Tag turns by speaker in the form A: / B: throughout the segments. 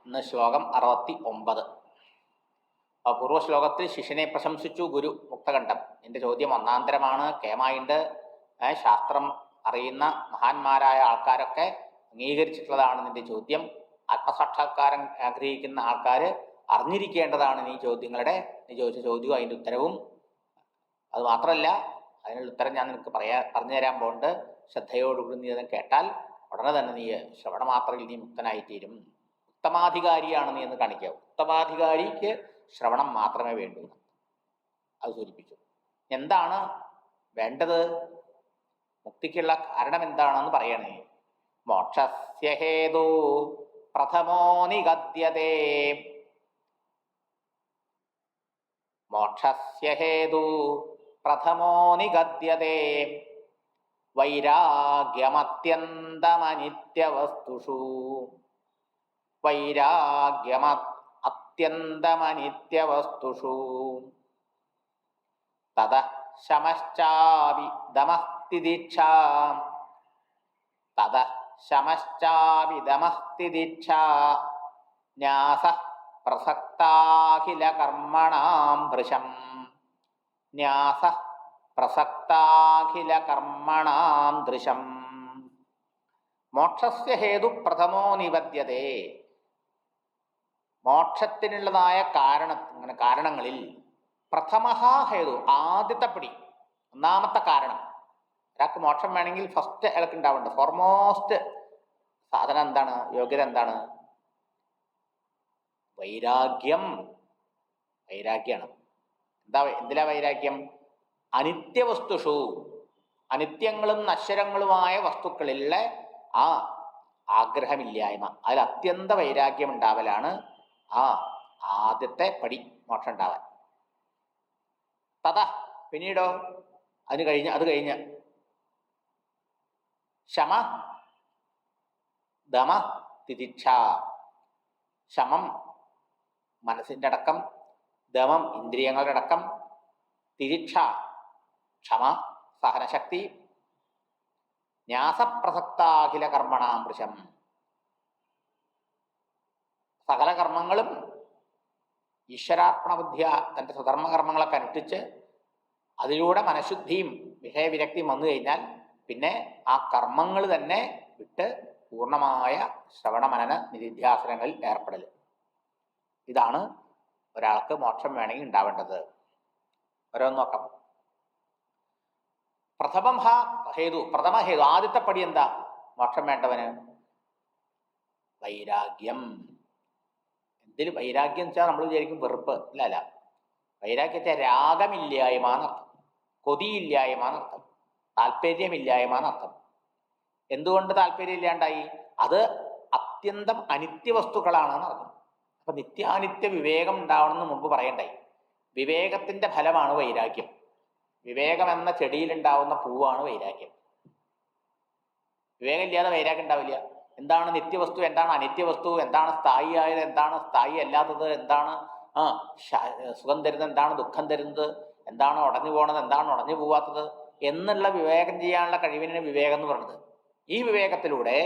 A: ഇന്ന് ശ്ലോകം 69. പൂർവ്വശ്ലോകത്തിൽ ശിഷ്യനെ പ്രശംസിച്ചു ഗുരു മുക്തകണ്ഠം. എൻ്റെ ചോദ്യം ഒന്നാന്തരമാണ്, കേമായിണ്ട്. ശാസ്ത്രം അറിയുന്ന മഹാന്മാരായ ആൾക്കാരൊക്കെ അംഗീകരിച്ചിട്ടുള്ളതാണ് നിന്റെ ചോദ്യം. ആത്മസാക്ഷാത്കാരം ആഗ്രഹിക്കുന്ന ആൾക്കാർ അറിഞ്ഞിരിക്കേണ്ടതാണ് നീ ചോദിച്ച ചോദ്യവും അതിൻ്റെ ഉത്തരവും. അത് മാത്രമല്ല, അതിനുള്ള ഉത്തരം ഞാൻ നിനക്ക് പറഞ്ഞു തരാൻ പോകുന്നുണ്ട്. ശ്രദ്ധയോടുകൂടി നീ അത് കേട്ടാൽ ഉടനെ തന്നെ നീ ശ്രവണമാത്രയിൽ നീ മുക്തനായിത്തീരും. ഉത്തമാധികാരിയാണ് നീ എന്ന് കാണിക്കുക. ഉത്തമാധികാരിക്ക് ശ്രവണം മാത്രമേ വേണ്ടൂ. അത് സൂചിപ്പിച്ചു. എന്താണ് വേണ്ടത്? മുക്തിക്കുള്ള കാരണം എന്താണെന്ന് പറയണേ. മോക്ഷസ്യ ഹേതു പ്രഥമോ നിഗദ്യതേ. മോക്ഷസ്യ ഹേതു പ്രഥമോ നിഗദ്യതേ വൈരാഗ്യമത്യന്തമനിത്യവസ്തുഷു. വൈരാഗ്യമത്യന്തമനിത്യവസ്തുഷു തതഃ ശമശ്ചാപി ദമഃ തിതിക്ഷാ. തതഃ ശമശ്ചാപി ദമഃ തിതിക്ഷാ ന്യാസഃ പ്രസക്താഖില കർമ്മണാം ഭൃശം. ന്യാസഃ പ്രസക്താഖില കർമ്മണാം ദൃശം. മോക്ഷസ്യ ഹേതു പ്രഥമോ നിബദ്ധ്യതേ. മോക്ഷത്തിനുള്ളതായ കാരണങ്ങളിൽ പ്രഥമഃ ഹേതു, ആദ്യത്തെ പടി, ഒന്നാമത്തെ കാരണം. ഒരാൾക്ക് മോക്ഷം വേണമെങ്കിൽ ഫസ്റ്റ് അയാൾക്ക് ഉണ്ടാവേണ്ടത് ഫോർമോസ്റ്റ് സാധനം എന്താണ്? യോഗ്യത എന്താണ്? വൈരാഗ്യം. വൈരാഗ്യാണ്. എന്തിലാ വൈരാഗ്യം? അനിത്യവസ്തുഷു, അനിത്യങ്ങളും നശ്വരങ്ങളുമായ വസ്തുക്കളിലെ ആ ആഗ്രഹമില്ലായ്മ, അതിൽ അത്യന്ത വൈരാഗ്യം ഉണ്ടാവലാണ് ആ ആദ്യത്തെ പടി മോക്ഷം ഉണ്ടാവാൻ. തഥ, പിന്നീടോ അത് കഴിഞ്ഞ് ശമ ദമ തിതിക്ഷ. ശമം മനസ്സിൻ്റെ അടക്കം, ദമം ഇന്ദ്രിയങ്ങളുടെ അടക്കം, തിതിക്ഷ ക്ഷമ സഹനശക്തി, ന്യാസപ്രസക്താഖില കർമ്മണാം വൃശം. സകല കർമ്മങ്ങളും ഈശ്വരാർപ്പണബുദ്ധിയ തൻ്റെ സ്വധർമ്മകർമ്മങ്ങളൊക്കെ അനുഷ്ഠിച്ച് അതിലൂടെ മനഃശുദ്ധിയും വിഷയവിരക്തിയും വന്നു കഴിഞ്ഞാൽ പിന്നെ ആ കർമ്മങ്ങൾ തന്നെ വിട്ട് പൂർണ്ണമായ ശ്രവണമനന നിധിധ്യാസനങ്ങളിൽ ഏർപ്പെടൽ. ഇതാണ് ഒരാൾക്ക് മോക്ഷം വേണമെങ്കിൽ ഉണ്ടാവേണ്ടത്. ഓരോന്ന് നോക്കാം. പ്രഥമ ഹേതു, ആദ്യത്തെ പടി എന്താ മോക്ഷം വേണ്ടവന്? വൈരാഗ്യം. എന്തിൽ വൈരാഗ്യം വെച്ചാൽ നമ്മൾ വിചാരിക്കും വെറുപ്പ്. അല്ല, വൈരാഗ്യം വെച്ചാൽ രാഗമില്ലായ്മ എന്നർത്ഥം, കൊതിയില്ലായ്മ എന്നർത്ഥം, താല്പര്യമില്ലായ്മ എന്നർത്ഥം. എന്തുകൊണ്ട് താല്പര്യം ഇല്ലാണ്ടായി? അത് അത്യന്തം അനിത്യ വസ്തുക്കളാണെന്ന് പറഞ്ഞു. അപ്പൊ നിത്യാനിത്യ വിവേകം ഉണ്ടാവണമെന്ന് മുമ്പ് പറയണ്ടായി. വിവേകത്തിന്റെ ഫലമാണ് വൈരാഗ്യം. വിവേകം എന്ന ചെടിയിലുണ്ടാവുന്ന പൂവാണ് വൈരാഗ്യം. വിവേകം ഇല്ലാതെ വൈരാഗ്യം ഉണ്ടാവില്ല. എന്താണ് നിത്യവസ്തു, എന്താണ് അനിത്യവസ്തു, എന്താണ് സ്ഥായി ആയത്, എന്താണ് സ്ഥായി അല്ലാത്തത്, എന്താണ് സുഖം തരുന്നത്, എന്താണ് ദുഃഖം തരുന്നത്, എന്താണ് ഉടഞ്ഞു പോണത്, എന്താണ് ഉടഞ്ഞു പോവാത്തത് എന്നുള്ള വിവേകം ചെയ്യാനുള്ള കഴിവിനാണ് വിവേകം എന്ന് പറയുന്നത്. ഈ വിവേകത്തിലൂടെ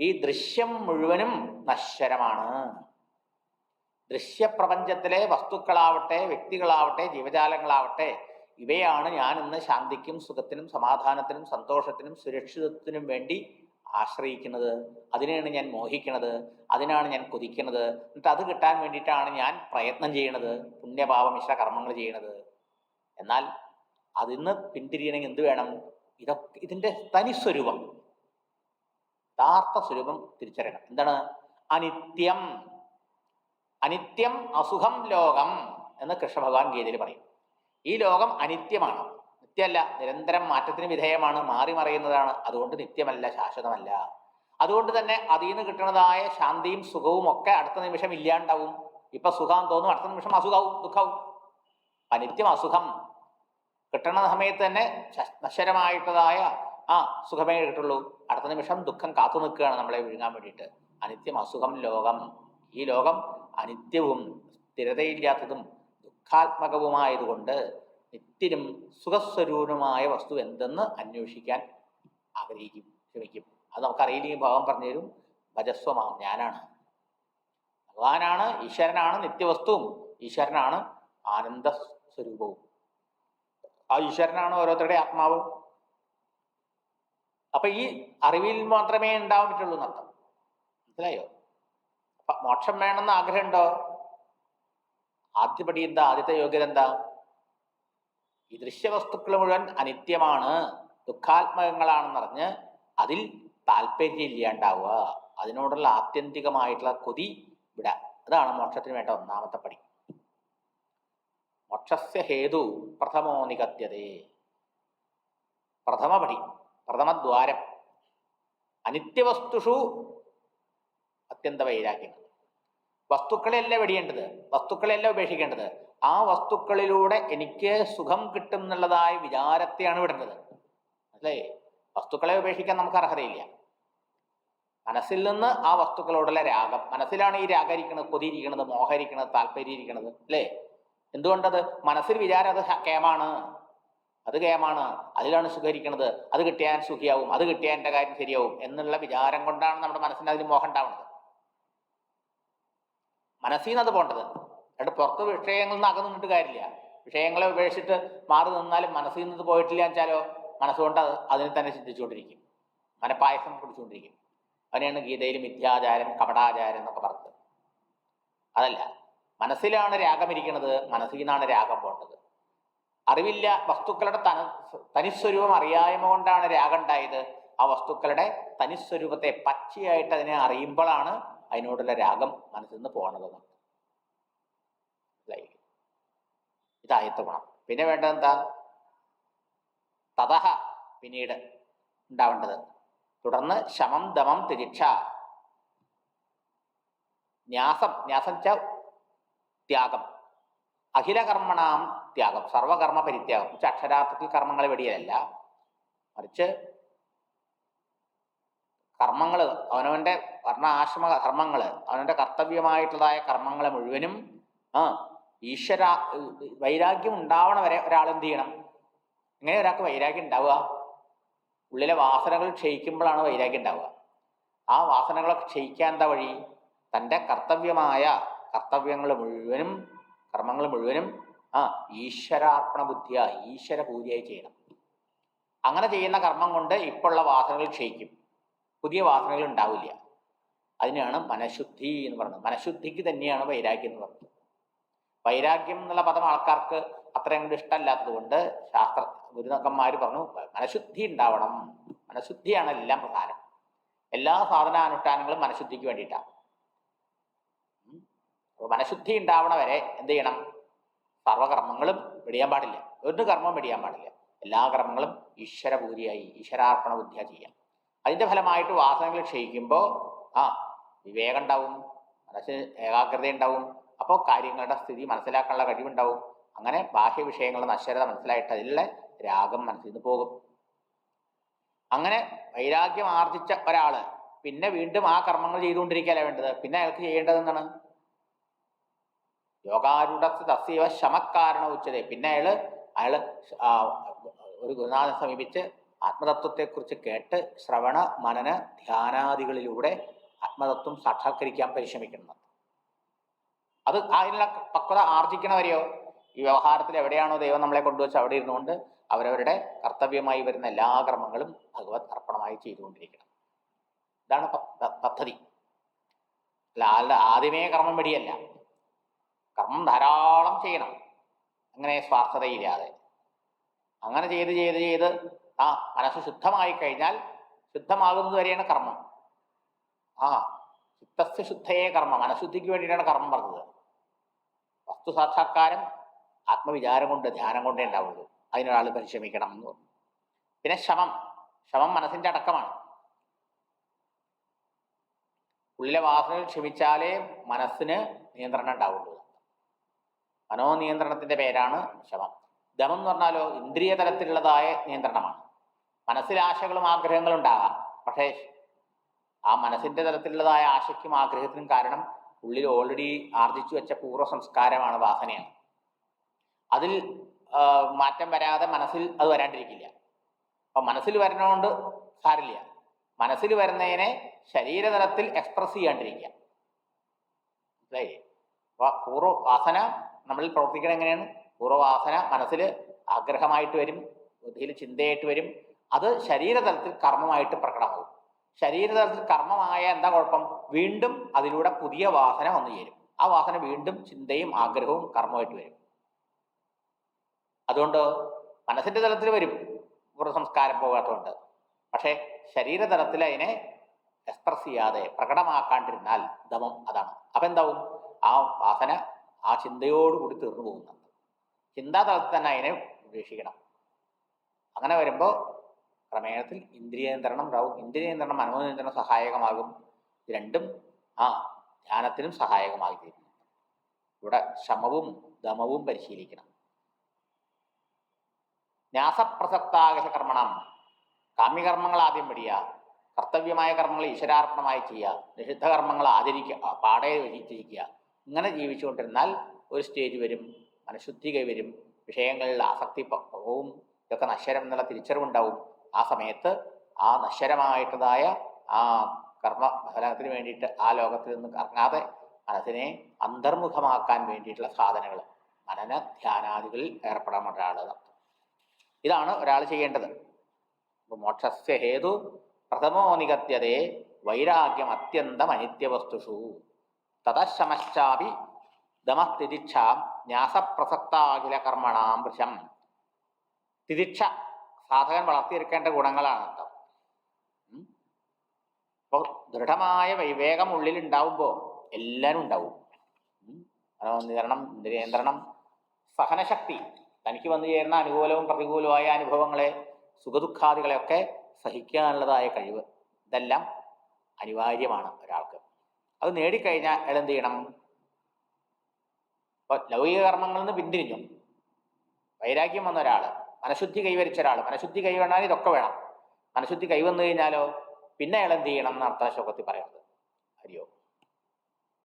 A: ഈ ദൃശ്യം മുഴുവനും നശ്വരമാണ്. ദൃശ്യപ്രപഞ്ചത്തിലെ വസ്തുക്കളാവട്ടെ, വ്യക്തികളാവട്ടെ, ജീവജാലങ്ങളാവട്ടെ, ഇവയാണ് ഞാൻ ഇന്ന് ശാന്തിക്കും സുഖത്തിനും സമാധാനത്തിനും സന്തോഷത്തിനും സുരക്ഷിതത്വത്തിനും വേണ്ടി ആശ്രയിക്കുന്നത്. അതിനെയാണ് ഞാൻ മോഹിക്കുന്നത്, അതിനാണ് ഞാൻ കൊതിക്കുന്നത്. എന്നിട്ട് അത് കിട്ടാൻ വേണ്ടിയിട്ടാണ് ഞാൻ പ്രയത്നം ചെയ്യണത്, പുണ്യപാപ മിശ്ര കർമ്മങ്ങൾ ചെയ്യണത്. എന്നാൽ അതിന്ന് പിന്തിരിയണമെങ്കിൽ എന്ത് വേണം? ഇതിൻ്റെ തനിസ്വരൂപം, യഥാർത്ഥ സ്വരൂപം തിരിച്ചറിയണം. എന്താണ്? അനിത്യം. അനിത്യം അസുഖം ലോകം എന്ന് കൃഷ്ണഭഗവാൻ ഗീതയിൽ പറയും. ഈ ലോകം അനിത്യമാണ്, നിത്യമല്ല, നിരന്തരം മാറ്റത്തിന് വിധേയമാണ്, മാറി മറയുന്നതാണ്. അതുകൊണ്ട് നിത്യമല്ല, ശാശ്വതമല്ല. അതുകൊണ്ട് തന്നെ അതിൽ നിന്ന് കിട്ടുന്നതായ ശാന്തിയും സുഖവും ഒക്കെ അടുത്ത നിമിഷം ഇല്ലാണ്ടാവും. ഇപ്പൊ സുഖം തോന്നും, അടുത്ത നിമിഷം അസുഖവും ദുഃഖവും. അനിത്യം അസുഖം. കിട്ടണ സമയത്ത് തന്നെ നശ്വരമായിട്ടതായ സുഖമേ കിട്ടുള്ളൂ. അടുത്ത നിമിഷം ദുഃഖം കാത്തു നിൽക്കുകയാണ് നമ്മളെ വിഴുങ്ങാൻ വേണ്ടിയിട്ട്. അനിത്യം അസുഖം ലോകം. ഈ ലോകം അനിത്യവും സ്ഥിരതയില്ലാത്തതും ദുഃഖാത്മകവുമായതുകൊണ്ട് നിത്യനും സുഖസ്വരൂപമായ വസ്തു എന്തെന്ന് അന്വേഷിക്കാൻ ശ്രമിക്കും. അത് നമുക്കറിയില്ലെങ്കിൽ ഭാവം പറഞ്ഞു തരും. ഭജസ്വമാം, ഞാനാണ്. ഭഗവാനാണ്, ഈശ്വരനാണ് നിത്യവസ്തുവും, ഈശ്വരനാണ് ആനന്ദ സ്വരൂപവും. ആ ഈശ്വരനാണ് ഓരോരുത്തരുടെ ആത്മാവ്. അപ്പൊ ഈ അറിവിൽ മാത്രമേ ഉണ്ടാവാൻ പറ്റുള്ളൂ എന്നർത്ഥം. മനസ്സിലായോ? അപ്പൊ മോക്ഷം വേണമെന്ന് ആഗ്രഹമുണ്ടോ? ആദ്യപടി എന്താ? ആദ്യത്തെ യോഗ്യത എന്താ? ഈ ദൃശ്യവസ്തുക്കൾ മുഴുവൻ അനിത്യമാണ്, ദുഃഖാത്മകങ്ങളാണെന്നറിഞ്ഞ് അതിൽ താല്പര്യം ഇല്ലാണ്ടാവുക, അതിനോടുള്ള ആത്യന്തികമായിട്ടുള്ള കൊതി വിടുക. അതാണ് മോക്ഷത്തിന് വേണ്ട ഒന്നാമത്തെ പടി. മോക്ഷസ്യ ഹേതു പ്രഥമോ നികത്യതേ. പ്രഥമപടി, പ്രഥമദ്വാരം. അനിത്യവസ്തുഷു അത്യന്ത വൈരാഗ്യം. വസ്തുക്കളെയല്ല വെടിയേണ്ടത്, വസ്തുക്കളെയല്ല ഉപേക്ഷിക്കേണ്ടത്. ആ വസ്തുക്കളിലൂടെ എനിക്ക് സുഖം കിട്ടും എന്നുള്ളതായ വിചാരത്തെയാണ് വിടേണ്ടത്. അല്ലേ? വസ്തുക്കളെ ഉപേക്ഷിക്കാൻ നമുക്ക് അർഹതയില്ല. മനസ്സിൽ നിന്ന് ആ വസ്തുക്കളോടുള്ള രാഗം, മനസ്സിലാണ് ഈ രാഗം ഇരിക്കുന്നത്, കൊതി ഇരിക്കുന്നത്, മോഹം ഇരിക്കുന്നത്, താല്പര്യം ഇരിക്കുന്നത്. അല്ലേ? എന്തുകൊണ്ടത്? മനസ്സിൽ വിചാരം അത് കേമാണ്, അത് കേമാണ്, അതിലാണ് സുഖിക്കുന്നത്, അത് കിട്ടിയാൽ സുഖിയാവും, അത് കിട്ടിയാൽ എൻ്റെ കാര്യം ശരിയാവും എന്നുള്ള വിചാരം കൊണ്ടാണ് നമ്മുടെ മനസ്സിന് അതിന് മോഹം ഉണ്ടാവുന്നത്. മനസ്സിൽ നിന്ന് അത് പോണ്ടത്. എന്നിട്ട് പുറത്ത് വിഷയങ്ങളിൽ നിന്ന് അകന്നു നിന്നിട്ട് കാര്യമില്ല. വിഷയങ്ങളെ ഉപേക്ഷിച്ചിട്ട് മാറി നിന്നാലും മനസ്സിൽ നിന്ന് പോയിട്ടില്ല വെച്ചാലോ മനസ്സുകൊണ്ട് അതിനെ തന്നെ ചിന്തിച്ചുകൊണ്ടിരിക്കും, മനപ്പായസം കുടിച്ചുകൊണ്ടിരിക്കും. അതിനെയാണ് ഗീതയിൽ മിഥ്യാചാരം, കപടാചാരം എന്നൊക്കെ പറഞ്ഞത്. അതല്ല, മനസ്സിലാണ് രാഗമിരിക്കുന്നത്, മനസ്സിൽ നിന്നാണ് രാഗം പോണ്ടത്. അറിവില്ല, വസ്തുക്കളുടെ തനിസ്വരൂപം അറിയായ്മ കൊണ്ടാണ് രാഗം ഉണ്ടായത്. ആ വസ്തുക്കളുടെ തനിസ്വരൂപത്തെ പച്ചയായിട്ട് അതിനെ അറിയുമ്പോഴാണ് അതിനോടുള്ള രാഗം മനസ്സിൽ നിന്ന് പോണത്. ഇതായത്തെ ഗുണം. പിന്നെ വേണ്ടത് എന്താ? തതഹ, പിന്നീട് ഉണ്ടാവേണ്ടത്. തുടർന്ന് ശമം ദമം തിരിക്ഷ, ന്യാസം. ന്യാസം വെച്ച ത്യാഗം. അഖിലകർമ്മണാം ത്യാഗം, സർവകർമ്മ പരിത്യാഗം. അക്ഷരാർത്ഥത്തിൽ കർമ്മങ്ങളെ വെടിയലല്ല, മറിച്ച് കർമ്മങ്ങൾ, അവനവന്റെ വർണ്ണാശ്രമ കർമ്മങ്ങൾ, അവനവന്റെ കർത്തവ്യമായിട്ടുള്ളതായ കർമ്മങ്ങളെ മുഴുവനും ഈശ്വര വൈരാഗ്യം ഉണ്ടാവണ വരെ ഒരാൾ എന്ത് ചെയ്യണം? എങ്ങനെ ഒരാൾക്ക് വൈരാഗ്യം ഉണ്ടാവുക? ഉള്ളിലെ വാസനകൾ ക്ഷയിക്കുമ്പോഴാണ് വൈരാഗ്യം ഉണ്ടാവുക. ആ വാസനകളൊക്കെ ക്ഷയിക്കാൻ എന്താ വഴി? തൻ്റെ കർത്തവ്യമായ കർത്തവ്യങ്ങൾ മുഴുവനും, കർമ്മങ്ങൾ മുഴുവനും ഈശ്വരാർപ്പണ ബുദ്ധിയായി, ഈശ്വര പൂജയായി ചെയ്യണം. അങ്ങനെ ചെയ്യുന്ന കർമ്മം കൊണ്ട് ഇപ്പോഴുള്ള വാസനകൾ ക്ഷയിക്കും, പുതിയ വാസനകൾ ഉണ്ടാവില്ല. അതിനാണ് മനഃശുദ്ധി എന്ന് പറയുന്നത്. മനഃശുദ്ധിക്ക് തന്നെയാണ് വൈരാഗ്യം എന്ന് പറയുന്നത്. വൈരാഗ്യം എന്നുള്ള പദം ആൾക്കാർക്ക് അത്രയും കൂടി ഇഷ്ടമല്ലാത്തത് കൊണ്ട് ശാസ്ത്ര ഗുരുക്കന്മാർ പറഞ്ഞു മനഃശുദ്ധി ഉണ്ടാവണം. മനഃശുദ്ധിയാണ് എല്ലാം പ്രധാനം. എല്ലാ സാധനാനുഷ്ഠാനങ്ങളും മനഃശുദ്ധിക്ക് വേണ്ടിയിട്ടാണ്. മനഃശുദ്ധി ഉണ്ടാവണ വരെ എന്ത് ചെയ്യണം? സർവകർമ്മങ്ങളും വെടിയാൻ പാടില്ല, ഒരു കർമ്മം വെടിയാൻ പാടില്ല. എല്ലാ കർമ്മങ്ങളും ഈശ്വര പൂജയായി, ഈശ്വരാർപ്പണ ബുദ്ധിയ ചെയ്യാം. അതിന്റെ ഫലമായിട്ട് വാസനകൾ ക്ഷയിക്കുമ്പോൾ വിവേകം ഉണ്ടാവും, മനസ്സിന് ഏകാഗ്രത ഉണ്ടാവും. അപ്പോൾ കാര്യങ്ങളുടെ സ്ഥിതി മനസ്സിലാക്കാനുള്ള കഴിവുണ്ടാവും. അങ്ങനെ ബാഹ്യ വിഷയങ്ങളുടെ നശ്വരത മനസ്സിലായിട്ട് അതിലുള്ള രാഗം മനസ്സിൽ നിന്ന് പോകും. അങ്ങനെ വൈരാഗ്യം ആർജിച്ച ഒരാള് പിന്നെ വീണ്ടും ആ കർമ്മങ്ങൾ ചെയ്തുകൊണ്ടിരിക്കുകയല്ല വേണ്ടത്. പിന്നെ അയാൾക്ക് ചെയ്യേണ്ടത് എന്താണ്? യോഗാരൂഢസ് തസ്യവ ശമക്കാരണ ഉച്ചതേ. പിന്നെ അയാള് ഒരു ഗുരുനാഥനെ സമീപിച്ച് ആത്മതത്വത്തെക്കുറിച്ച് കേട്ട് ശ്രവണ മനന ധ്യാനാദികളിലൂടെ ആത്മതത്വം സാക്ഷാത്കരിക്കാൻ പരിശ്രമിക്കുന്നത്. അത് അതിനുള്ള പക്വത ആർജിക്കണവരെയോ ഈ വ്യവഹാരത്തിൽ എവിടെയാണോ ദൈവം നമ്മളെ കൊണ്ടുവച്ച് അവിടെ ഇരുന്നുകൊണ്ട് അവരവരുടെ കർത്തവ്യമായി വരുന്ന എല്ലാ കർമ്മങ്ങളും ഭഗവത് അർപ്പണമായി ചെയ്തുകൊണ്ടിരിക്കണം. ഇതാണ് പദ്ധതി. അല്ല ആദ്യമേ കർമ്മം വെടിയല്ല, കർമ്മം ധാരാളം ചെയ്യണം, അങ്ങനെ സ്വാർത്ഥതയില്ലാതെ. അങ്ങനെ ചെയ്ത് ചെയ്ത് ചെയ്ത് മനസ്സ് ശുദ്ധമായി കഴിഞ്ഞാൽ, ശുദ്ധമാകുന്നത് വരെയാണ് കർമ്മം. ചിത്തസ്യ ശുദ്ധയെ കർമ്മ, മനഃശുദ്ധിക്ക് വേണ്ടിയിട്ടാണ് കർമ്മം പറഞ്ഞത്. വസ്തു സാക്ഷാത്കാരം ആത്മവിചാരം കൊണ്ട്, ധ്യാനം കൊണ്ടേ ഉണ്ടാവുള്ളൂ. അതിനൊരാൾ പരിശ്രമിക്കണം എന്ന് പറഞ്ഞു. പിന്നെ ശമം. ശമം മനസ്സിന്റെ അടക്കമാണ്. ഉള്ളിലെ വാസനകൾ ക്ഷമിച്ചാലേ മനസ്സിന് നിയന്ത്രണം ഉണ്ടാവുള്ളൂ. മനോനിയന്ത്രണത്തിന്റെ പേരാണ് ശമം. ദമം എന്ന് പറഞ്ഞാലോ ഇന്ദ്രിയ തലത്തിലുള്ളതായ നിയന്ത്രണമാണ്. മനസ്സിൽ ആശകളും ആഗ്രഹങ്ങളും ഉണ്ടാകാം, പക്ഷേ ആ മനസ്സിന്റെ തലത്തിലുള്ളതായ ആശയ്ക്കും ആഗ്രഹത്തിനും കാരണം ഉള്ളിൽ ഓൾറെഡി ആർജിച്ചു വെച്ച പൂർവ്വ സംസ്കാരമാണ്, വാസനയാണ്. അതിൽ മാറ്റം വരാതെ മനസ്സിൽ അത് വരാണ്ടിരിക്കില്ല. അപ്പൊ മനസ്സിൽ വരുന്നതുകൊണ്ട് സാരില്ല. മനസ്സിൽ വരുന്നതിനെ ശരീരതലത്തിൽ എക്സ്പ്രസ് ചെയ്യാണ്ടിരിക്കുക. പൂർവ്വവാസന നമ്മളിൽ പ്രവർത്തിക്കണം എങ്ങനെയാണ്? പൂർവ്വവാസന മനസ്സിൽ ആഗ്രഹമായിട്ട് വരും, ബുദ്ധിയിൽ ചിന്തയായിട്ട് വരും, അത് ശരീരതലത്തിൽ കർമ്മമായിട്ട് പ്രകടമാകും. ശരീരതലത്തിൽ കർമ്മമായ എന്താ കുഴപ്പം? വീണ്ടും അതിലൂടെ പുതിയ വാസന വന്നു ചേരും. ആ വാസന വീണ്ടും ചിന്തയും ആഗ്രഹവും കർമ്മമായിട്ട് വരും. അതുകൊണ്ട് മനസ്സിന്റെ തലത്തിൽ വരും പൂർവ്വസംസ്കാരം പോകാത്തതുകൊണ്ട്. പക്ഷേ ശരീരതലത്തിൽ അതിനെ എക്സ്പ്രസ് ചെയ്യാതെ പ്രകടമാക്കാണ്ടിരുന്നാൽ ദമം അതാണ്. അപ്പൊ എന്താവും? ആ വാസന ആ ചിന്തയോടുകൂടി തീർന്നു പോകുന്നുണ്ട്. ചിന്താതലത്തിൽ തന്നെ അതിനെ ഉപേക്ഷിക്കണം. അങ്ങനെ വരുമ്പോൾ ക്രമേണത്തിൽ ഇന്ദ്രിയനിയന്ത്രണം ഉണ്ടാവും. ഇന്ദ്രിയനിയന്ത്രണം മനോനിയന്ത്രണം സഹായകമാകും. ഇത് രണ്ടും ധ്യാനത്തിനും സഹായകമായി തീരുന്നു. ഇവിടെ ശമവും ദമവും പരിശീലിക്കണം. ന്യാസപ്രസക്താകശ കർമ്മണം, കാമ്യകർമ്മങ്ങൾ ആദ്യം പഠിക്കുക, കർത്തവ്യമായ കർമ്മങ്ങൾ ഈശ്വരാർപ്പണമായി ചെയ്യുക, നിഷിദ്ധ കർമ്മങ്ങൾ ആചരിക്കുക, പാടെ ത്യജിക്കുക. ഇങ്ങനെ ജീവിച്ചുകൊണ്ടിരുന്നാൽ ഒരു സ്റ്റേജ് വരും, മനഃശുദ്ധി കൈവരും, വിഷയങ്ങളിൽ ആസക്തി പോവും, ഇതൊക്കെ നശ്വരം എന്നുള്ള തിരിച്ചറിവുണ്ടാവും. ആ സമയത്ത് ആ നശ്വരമായിട്ടതായ ആ കർമ്മഫലത്തിന് വേണ്ടിയിട്ട് ആ ലോകത്തിൽ നിന്ന് ഇറങ്ങാതെ മനസ്സിനെ അന്തർമുഖമാക്കാൻ വേണ്ടിയിട്ടുള്ള സാധനങ്ങൾ മനന ധ്യാനാദികളിൽ ഏർപ്പെടാൻ ഒരാൾ. ഇതാണ് ഒരാൾ ചെയ്യേണ്ടത്. മോക്ഷസ്യ ഹേതു പ്രഥമോ നിഗത്യതേ വൈരാഗ്യം അത്യന്തം അനിത്യവസ്തുഷു തതശമശ്ചാപി ദമസ്തിദിക്ഷാം ന്യാസപ്രസക്താഖില കർമ്മണാം വൃശം. തിദിക്ഷ സാധകൻ വളർത്തിയെടുക്കേണ്ട ഗുണങ്ങളാണ് കേട്ടോ. അപ്പോൾ ദൃഢമായ വിവേകം ഉള്ളിൽ ഉണ്ടാവുമ്പോൾ എല്ലാവരും ഉണ്ടാവും. മനോനിയന്ത്രണം, ഇന്ദ്രിയനിയന്ത്രണം, സഹനശക്തി, തനിക്ക് വന്നു ചേരുന്ന അനുകൂലവും പ്രതികൂലവുമായ അനുഭവങ്ങളെ, സുഖദുഃഖാദികളെയൊക്കെ സഹിക്കാനുള്ളതായ കഴിവ്, ഇതെല്ലാം അനിവാര്യമാണ് ഒരാൾക്ക്. അത് നേടിക്കഴിഞ്ഞാൽ അയാൾ എന്ത് ചെയ്യണം? ഇപ്പൊ ലൗകിക കർമ്മങ്ങളിൽ നിന്ന് പിന്തിരിഞ്ഞു, വൈരാഗ്യം വന്ന ഒരാൾ, മനഃശുദ്ധി കൈവരിച്ച ഒരാൾ, മനഃശുദ്ധി കൈവന്നാൽ ഇതൊക്കെ വേണം. മനഃശുദ്ധി കൈവന്നു കഴിഞ്ഞാലോ പിന്നെ അയാൾ എന്ത് ചെയ്യണം എന്ന് അർത്ഥ ശ്ലോകത്തിൽ പറയുന്നത്. ഹരിയോ.